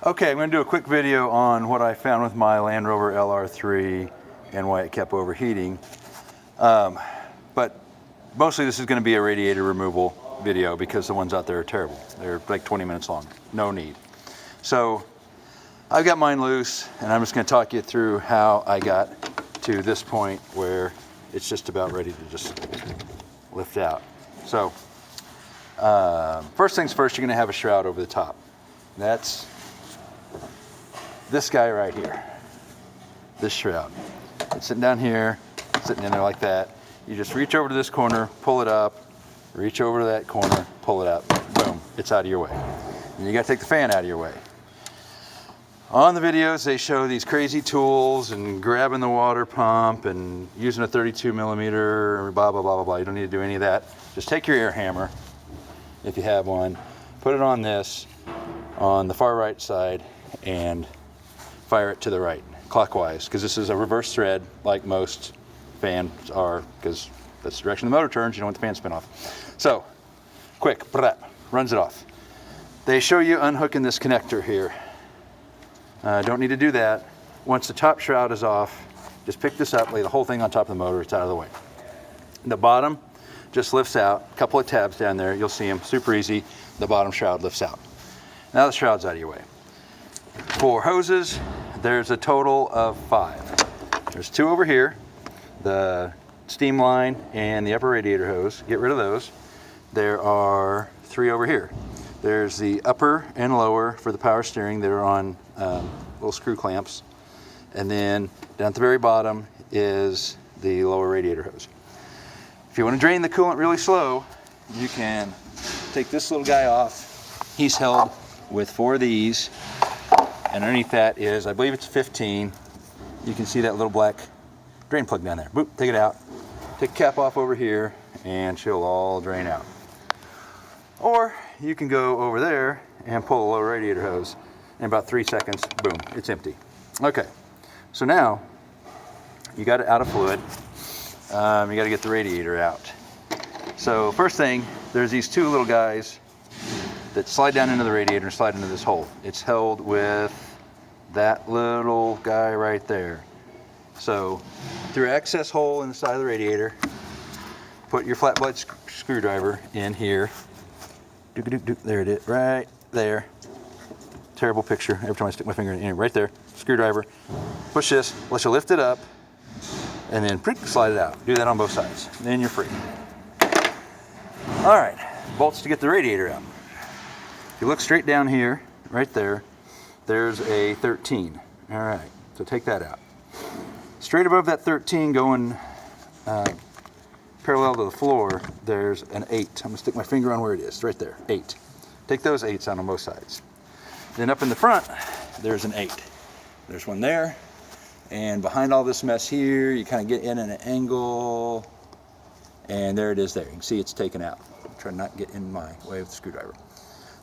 Okay, I'm going to do a quick video on what I found with my Land Rover LR3 and why it kept overheating. But mostly this is going to be a radiator removal video because the ones out there are terrible. They're like 20 minutes long. No need. So I've got mine loose, and I'm just going to talk you through how I got to this point where it's just about ready to just lift out. So first things first, you're going to have a shroud over the top. That's this guy right here, this shroud. It's sitting down here, sitting in there like that. You just reach over to this corner, pull it up, reach over to that corner, pull it up, boom, it's out of your way. And you gotta take the fan out of your way. On the videos, they show these crazy tools and grabbing the water pump and using a 32 millimeter, blah, blah, blah, blah, blah. You don't need to do any of that. Just take your air hammer, if you have one, put it on this, on the far right side, and fire it to the right, clockwise, because this is a reverse thread like most fans are, because that's the direction the motor turns. You don't want the fan to spin off. So, quick, runs it off. They show you unhooking this connector here. Don't need to do that. Once the top shroud is off, just pick this up, lay the whole thing on top of the motor, it's out of the way. The bottom just lifts out, a couple of tabs down there, you'll see them, super easy. The bottom shroud lifts out. Now the shroud's out of your way. For hoses, there's a total of 5. There's 2 over here, the steam line and the upper radiator hose. Get rid of those. There are 3 over here. There's the upper and lower for the power steering. They're on little screw clamps. And then down at the very bottom is the lower radiator hose. If you want to drain the coolant really slow, you can take this little guy off. He's held with 4 of these. And underneath that is, I believe it's 15. You can see that little black drain plug down there. Boop, take it out. Take the cap off over here, and she'll all drain out. Or you can go over there and pull the lower radiator hose. In about 3 seconds, boom, it's empty. Okay, so now you got it out of fluid. You got to get the radiator out. So first thing, there's these 2 little guys that slide down into the radiator and slide into this hole. It's held with that little guy right there. So through access hole in the side of the radiator, put your flat blade screwdriver in here. There it is, right there. Terrible picture every time I stick my finger in it. Right there, screwdriver. Push this, let you lift it up, and then slide it out. Do that on both sides. Then you're free. All right, bolts to get the radiator out. If you look straight down here, right there, there's a 13. All right, so take that out. Straight above that 13 going parallel to the floor, there's an 8. I'm gonna stick my finger on where it is, right there, 8. Take those 8s out on both sides. Then up in the front, there's an 8. There's one there, and behind all this mess here, you kind of get in at an angle, and there it is there. You can see it's taken out. I'm trying not to get in my way with the screwdriver.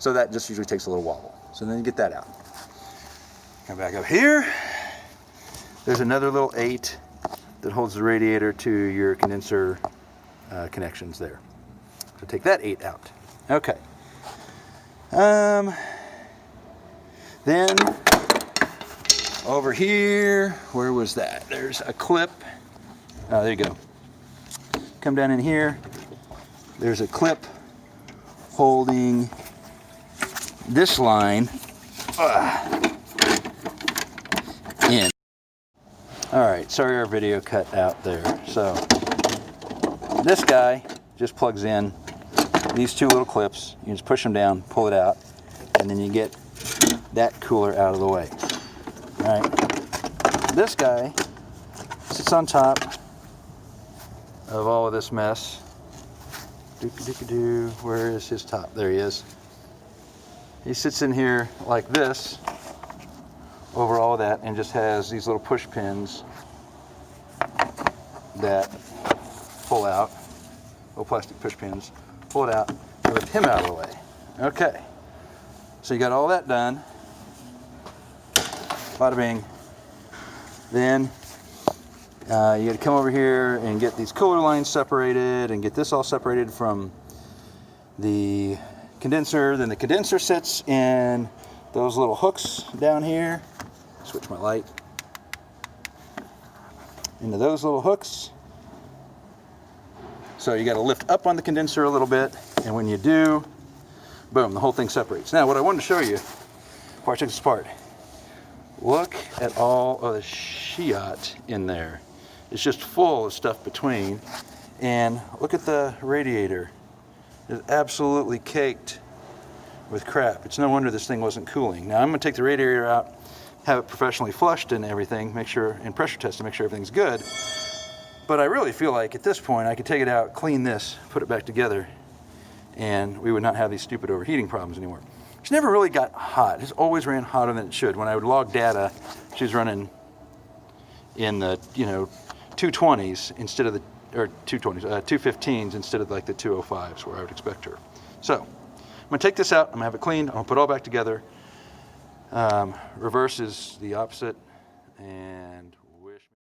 So that just usually takes a little wobble. So then you get that out. Come back up here. There's another little 8 that holds the radiator to your condenser connections there. So take that 8 out. Okay. Then over here, where was that? There's a clip. There you go. Come down in here. There's a clip holding this line in. All right, sorry our video cut out there. So this guy just plugs in these 2 little clips. You just push them down, pull it out, and then you get that cooler out of the way. All right, this guy sits on top of all of this mess. Where is his top? There he is. He sits in here like this over all of that and just has these little push pins that pull out, little plastic push pins, pull it out, and lift him out of the way. Okay, so you got all that done. Bada bing. Then you got to come over here and get these cooler lines separated and get this all separated from the condenser. Then the condenser sits in those little hooks down here. Switch my light. Into those little hooks. So you got to lift up on the condenser a little bit, and when you do, boom, the whole thing separates. Now what I wanted to show you before I take this apart, look at all of the Shiat in there. It's just full of stuff between. And look at the radiator. It's absolutely caked with crap. It's no wonder this thing wasn't cooling. Now I'm going to take the radiator out, have it professionally flushed and everything, make sure, and pressure test to make sure everything's good. But I really feel like at this point I could take it out, clean this, put it back together, and we would not have these stupid overheating problems anymore. It's never really got hot. It's always ran hotter than it should. When I would log data, she's running in the 220s instead of the, or 220s, 215s instead of like the 205s where I would expect her. So I'm gonna take this out, I'm gonna have it cleaned, I'm gonna put it all back together. Reverse is the opposite, and